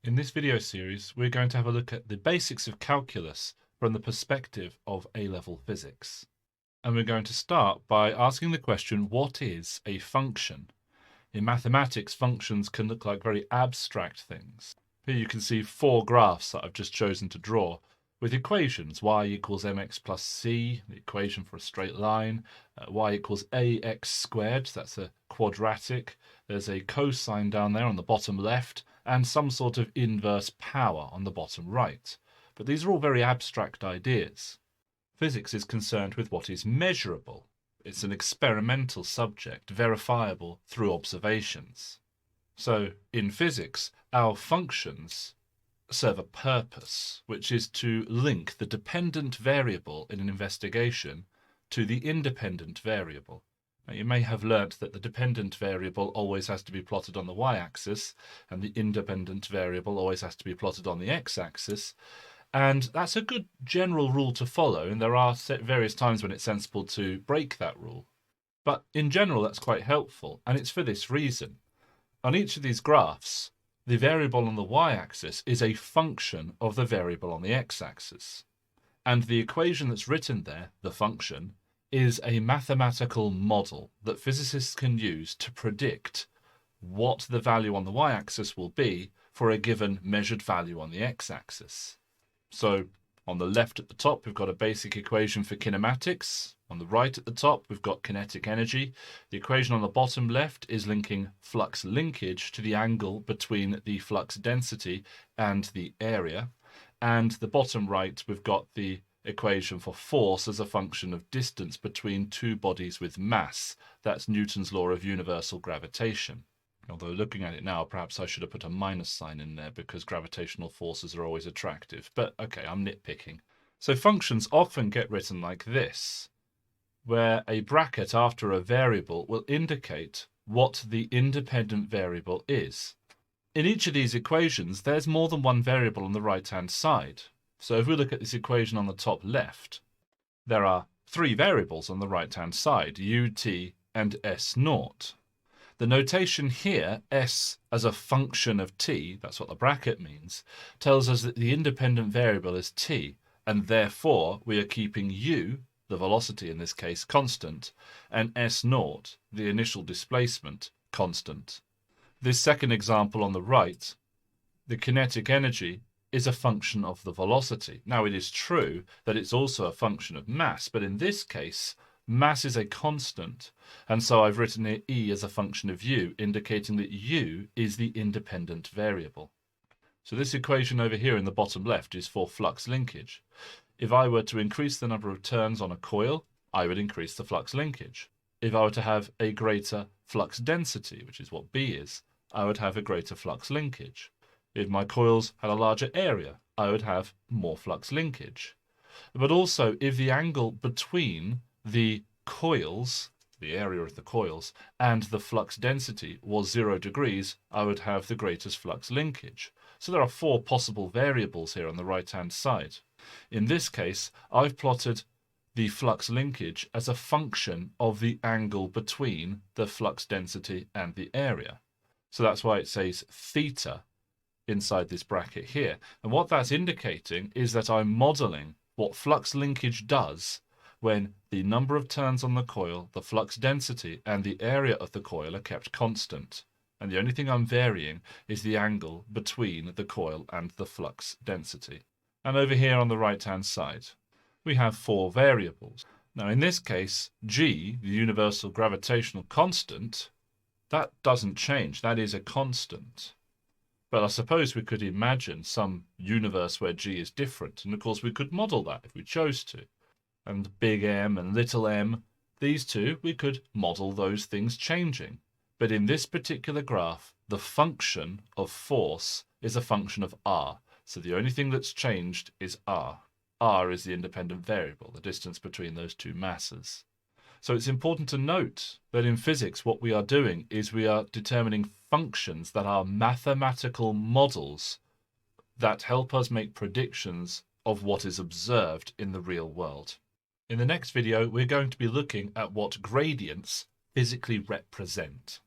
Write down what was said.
In this video series, we're going to have a look at the basics of calculus from the perspective of A-level physics. And we're going to start by asking the question, what is a function? In mathematics, functions can look like very abstract things. Here you can see four graphs that I've just chosen to draw with equations. Y equals mx plus c, the equation for a straight line. Y equals ax squared, that's a quadratic. There's a cosine down there on the bottom left, and some sort of inverse power on the bottom right. But these are all very abstract ideas. Physics is concerned with what is measurable. It's an experimental subject, verifiable through observations. So, in physics, our functions serve a purpose, which is to link the dependent variable in an investigation to the independent variable. Now, you may have learnt that the dependent variable always has to be plotted on the y-axis, and the independent variable always has to be plotted on the x-axis. And that's a good general rule to follow, and there are various times when it's sensible to break that rule. But in general, that's quite helpful, and it's for this reason. On each of these graphs, the variable on the y-axis is a function of the variable on the x-axis. And the equation that's written there, the function, is a mathematical model that physicists can use to predict what the value on the y-axis will be for a given measured value on the x-axis. So on the left at the top, we've got a basic equation for kinematics. On the right at the top, we've got kinetic energy. The equation on the bottom left is linking flux linkage to the angle between the flux density and the area. And the bottom right, we've got the equation for force as a function of distance between two bodies with mass. That's Newton's law of universal gravitation. Although looking at it now, perhaps I should have put a minus sign in there because gravitational forces are always attractive. But okay, I'm nitpicking. So functions often get written like this, where a bracket after a variable will indicate what the independent variable is. In each of these equations, there's more than one variable on the right-hand side. So if we look at this equation on the top left, there are three variables on the right-hand side, ut and s0. The notation here, s as a function of t, that's what the bracket means, tells us that the independent variable is t, and therefore we are keeping u, the velocity in this case, constant, and s0, the initial displacement, constant. This second example on the right, the kinetic energy is a function of the velocity. Now, it is true that it's also a function of mass, but in this case, mass is a constant, and so I've written here E as a function of u, indicating that u is the independent variable. So this equation over here in the bottom left is for flux linkage. If I were to increase the number of turns on a coil, I would increase the flux linkage. If I were to have a greater flux density, which is what B is, I would have a greater flux linkage. If my coils had a larger area, I would have more flux linkage. But also, if the angle between the coils, the area of the coils, and the flux density was 0 degrees, I would have the greatest flux linkage. So there are four possible variables here on the right-hand side. In this case, I've plotted the flux linkage as a function of the angle between the flux density and the area. So that's why it says theta inside this bracket here. And what that's indicating is that I'm modeling what flux linkage does when the number of turns on the coil, the flux density, and the area of the coil are kept constant. And the only thing I'm varying is the angle between the coil and the flux density. And over here on the right-hand side, we have four variables. Now, in this case, G, the universal gravitational constant, that doesn't change. That is a constant. But I suppose we could imagine some universe where G is different. And of course, we could model that if we chose to. And big M and little m, these two, we could model those things changing. But in this particular graph, the function of force is a function of r. So the only thing that's changed is r. R is the independent variable, the distance between those two masses. So it's important to note that in physics, what we are doing is we are determining functions that are mathematical models that help us make predictions of what is observed in the real world. In the next video, we're going to be looking at what gradients physically represent.